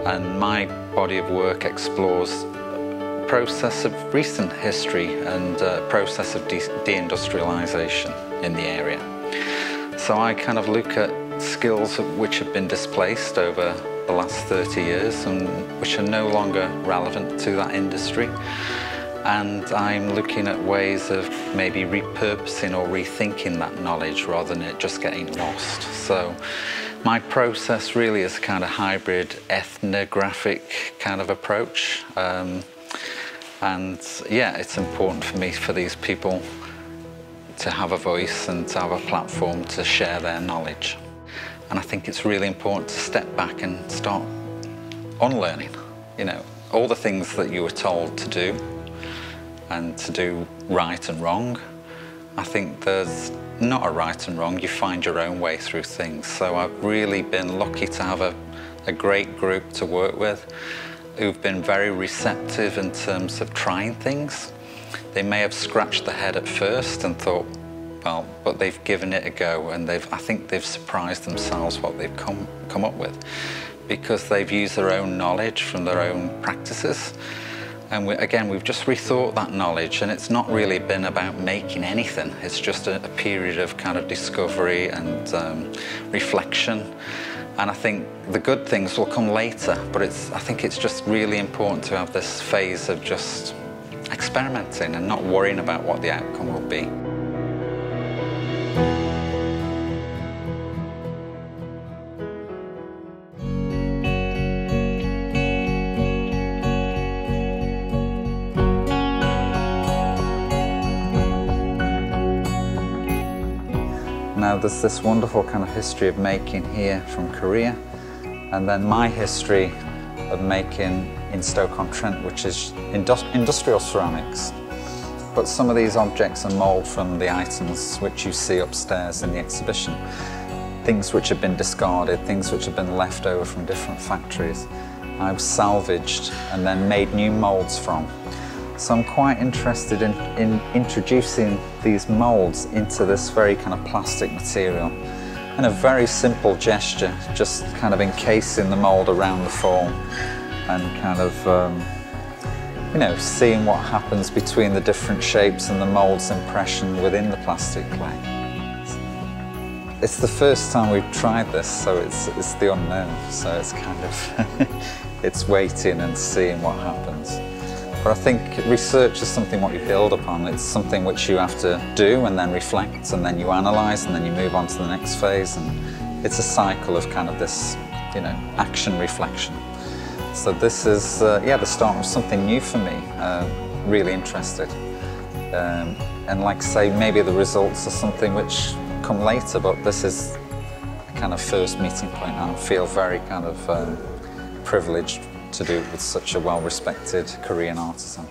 and my body of work explores the process of recent history and process of deindustrialization in the area. So I kind of look at skills which have been displaced over the last 30 years and which are no longer relevant to that industry. And I'm looking at ways of maybe repurposing or rethinking that knowledge rather than it just getting lost. So my process really is a kind of hybrid ethnographic kind of approach. And yeah, it's important for me, for these people to have a voice and to have a platform to share their knowledge. And I think it's really important to step back and start unlearning, you know, all the things that you were told to do and to do right and wrong. I think there's not a right and wrong, you find your own way through things. So I've really been lucky to have a great group to work with who've been very receptive in terms of trying things. They may have scratched their head at first and thought, well, but they've given it a go, and I think they've surprised themselves what they've come up with, because they've used their own knowledge from their own practices. And again, we've just rethought that knowledge, and it's not really been about making anything. It's just a period of kind of discovery and reflection. And I think the good things will come later, but I think it's just really important to have this phase of just experimenting and not worrying about what the outcome will be. Now there's this wonderful kind of history of making here from Korea, and then my history of making in Stoke-on-Trent, which is industrial ceramics. But some of these objects are moulded from the items which you see upstairs in the exhibition. Things which have been discarded, things which have been left over from different factories. I've salvaged and then made new moulds from. So I'm quite interested in introducing these moulds into this very kind of plastic material. And a very simple gesture, just kind of encasing the mould around the form and kind of, you know, seeing what happens between the different shapes and the mould's impression within the plastic clay. It's the first time we've tried this, so it's the unknown. So it's kind of, it's waiting and seeing what happens. But I think research is something what you build upon. It's something which you have to do and then reflect, and then you analyse, and then you move on to the next phase. And it's a cycle of kind of this, you know, action reflection. So this is, yeah, the start of something new for me. Really interested. And like I say, maybe the results are something which come later, but this is a kind of first meeting point. I feel very kind of privileged to do it with such a well-respected Korean artisan.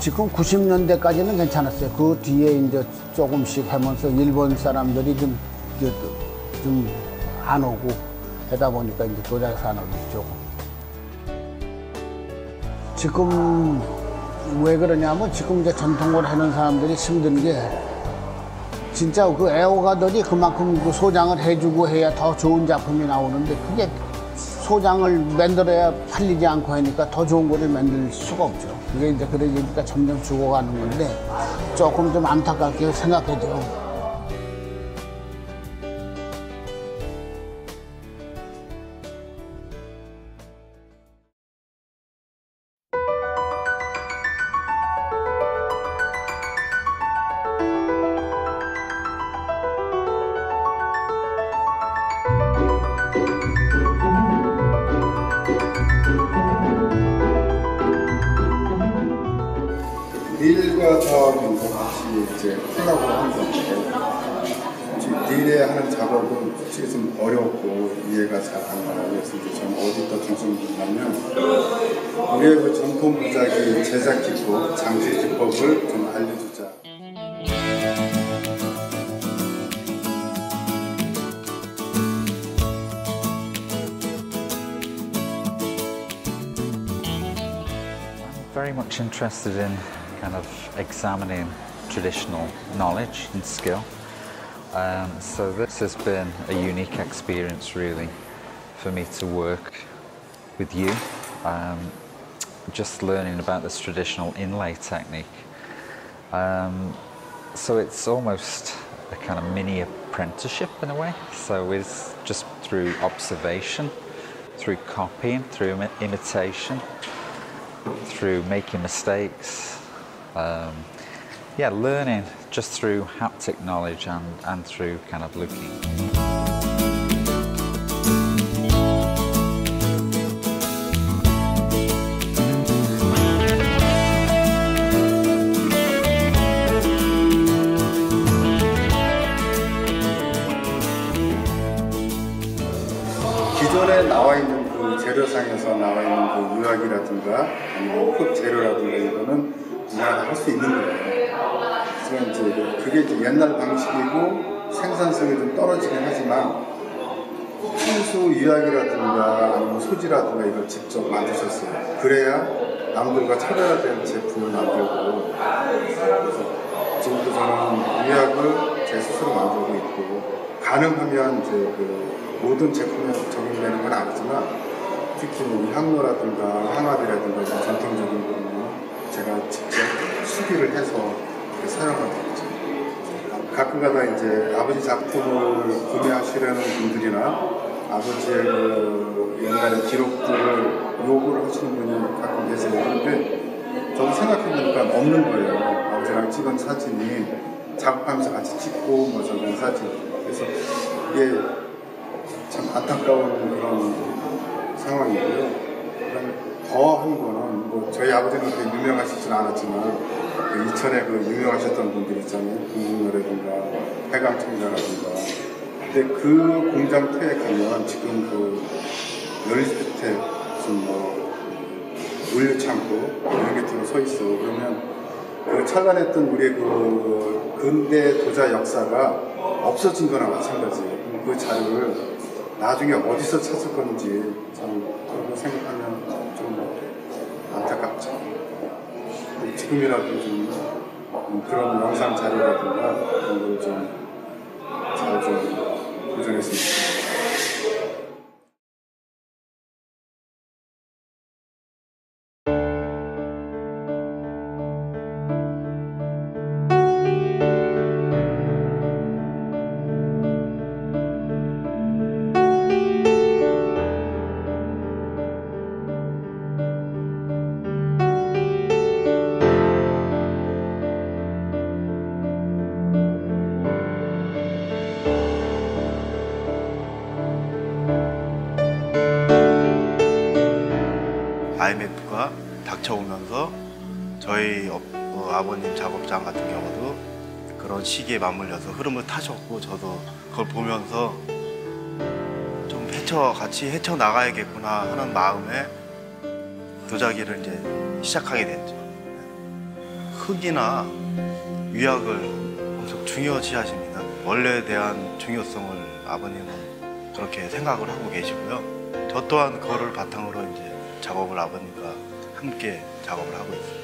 지금 90년대까지는 괜찮았어요. 그 뒤에 이제 조금씩 하면서 일본 사람들이 좀 안 오고 하다 보니까 이제 도자기 산업이 조금. 지금 왜 그러냐면 지금 이제 전통을 하는 사람들이 힘든 게 진짜 그 애호가들이 그만큼 그 소장을 해주고 해야 더 좋은 작품이 나오는데 그게 소장을 만들어야 팔리지 않고 하니까 더 좋은 거를 만들 수가 없죠. 그게 이제 그러니까 점점 죽어가는 건데 조금 좀 안타깝게 생각해요. 내일과 다음에 같이 이제 하려고 하는 건데 디일에 하는 작업은 솔직히 좀 어렵고 이해가 잘 안 가요. 그래서 이제 저는 어디다 중점을 두냐면 우리의 그 전통 도자기 제작 기법, 장식 기법을 좀 알려주자. Very much interested in kind of examining traditional knowledge and skill. So this has been a unique experience really for me to work with you. Just learning about this traditional inlay technique. So it's almost a kind of mini apprenticeship in a way. So it's just through observation, through copying, through imitation, through making mistakes, yeah, learning just through haptic knowledge and through kind of looking. 기존에 나와 있는 그 재료상에서 나와 있는 그 유약이라든가 아니면 흙 재료라든가 이거는 우리가 할 수 있는 거예요. 하지만 이제 그게 이제 옛날 방식이고 생산성이 좀 떨어지긴 하지만 순수 유약이라든가 아니면 소지라든가 이걸 직접 만드셨어요. 그래야 남들과 차별화된 제품을 만들고, 그래서 지금도 저는 유약을 제 스스로 만들고 있고, 가능하면 이제 그 모든 제품에 적용되는 건 아니지만 특히 뭐 향로라든가 항아리라든가 전통적인 거는 제가 직접 수기를 해서 이렇게 사용하고 있죠. 가끔가다 이제 아버지 작품을 구매하시려는 분들이나 아버지의 그 옛날의 기록들을 요구를 하시는 분이 가끔 계세요. 그런데 저도 생각해보니까 없는 거예요. 아버지랑 찍은 사진이 작업하면서 같이 찍고 뭐 저런 사진. 그래서 이게 참 안타까운 그런 상황이고요. 그다음에 더 한 거는 뭐 저희 아버지는 그렇게 유명하시진 않았지만 그 이천에 그 유명하셨던 분들 있잖아요. 김문호라든가 해강청자라든가. 근데 그 공장 터에 가면 지금 그 연립주택 무슨 뭐 물류창고 이런 게 들어 서 있어. 그러면 그 찬란했던 우리의 그 근대 도자 역사가 없어진 거나 마찬가지예요. 그 자료를 나중에 어디서 찾을 건지 참 그런 거 생각하면 좀 안타깝죠. 지금이라도 좀 그런 영상 자료라든가 그런 걸 좀 잘 좀 보존했으면 좋겠습니다. IMF가 닥쳐오면서 저희 아버님 작업장 같은 경우도 그런 시기에 맞물려서 흐름을 타셨고 저도 그걸 보면서 좀 같이 헤쳐나가야겠구나 하는 마음에 도자기를 이제 시작하게 됐죠. 흙이나 유약을 엄청 중요시 하십니다. 원래에 대한 중요성을 아버님은 그렇게 생각을 하고 계시고요. 저 또한 그거를 바탕으로 이제 작업을 아버님과 함께 작업을 하고 있어요.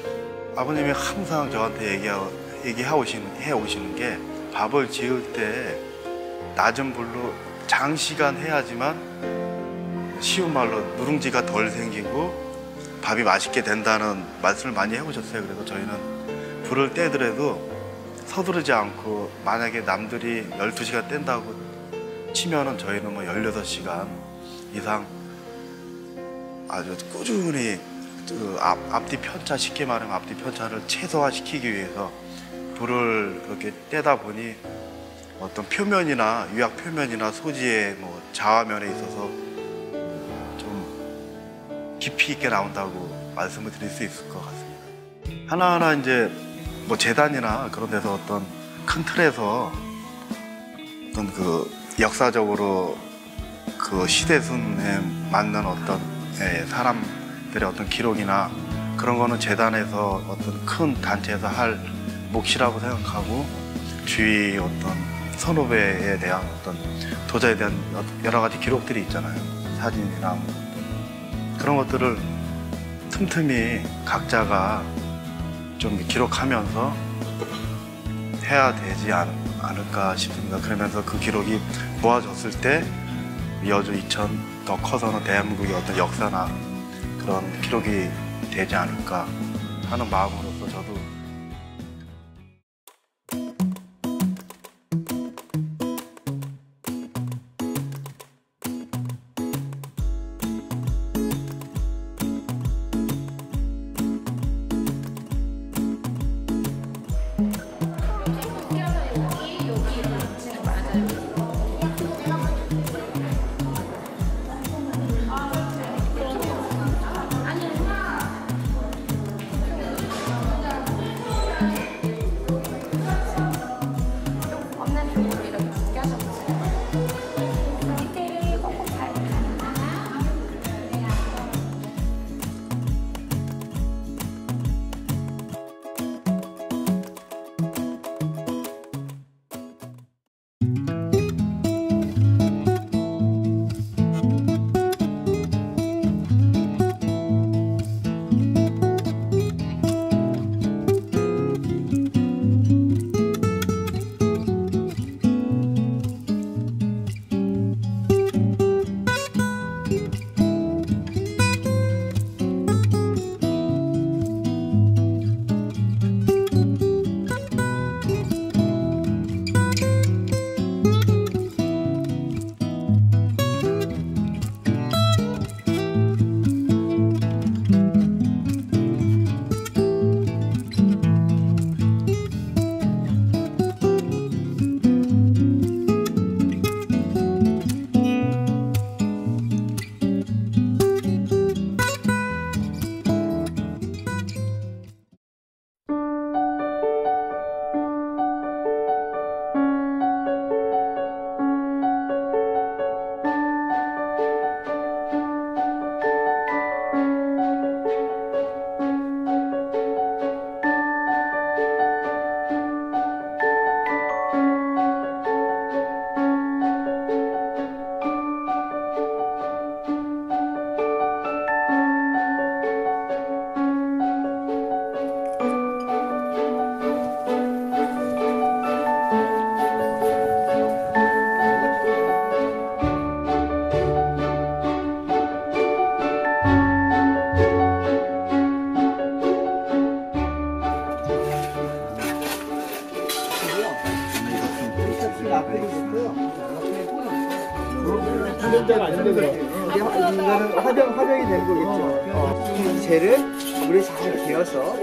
아버님이 항상 저한테 해 오시는 게 밥을 지을 때 낮은 불로 장시간 해야지만 쉬운 말로 누룽지가 덜 생기고 밥이 맛있게 된다는 말씀을 많이 해오셨어요. 그래서 저희는 불을 떼더라도 서두르지 않고 만약에 남들이 12시간 뗀다고 치면은 저희는 뭐 16시간 이상 아주 꾸준히 그 앞뒤 편차, 쉽게 말하면 앞뒤 편차를 최소화시키기 위해서 불을 그렇게 떼다 보니 어떤 표면이나 유약 표면이나 소지의 뭐 자화면에 있어서 좀 깊이 있게 나온다고 말씀을 드릴 수 있을 것 같습니다. 하나하나 이제 뭐 재단이나 그런 데서 어떤 큰 틀에서 어떤 그 역사적으로 그 시대순에 맞는 어떤 사람들의 어떤 기록이나 그런 거는 재단에서 어떤 큰 단체에서 할 몫이라고 생각하고 주위 어떤 선후배에 대한 어떤 도자에 대한 여러 가지 기록들이 있잖아요. 사진이나 뭐 그런 것들을 틈틈이 각자가 좀 기록하면서 해야 되지 않을까 싶습니다. 그러면서 그 기록이 모아졌을 때 여주 이천 더 커서는 대한민국의 어떤 역사나 그런 기록이 되지 않을까 하는 마음으로서 저도 이거는 화병이 되는 거겠죠. 이 젤을 물에 잘 개어서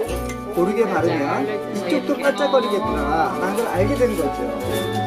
고르게 바르면 이쪽도 반짝거리겠구나 라는 걸 알게 되는 거죠.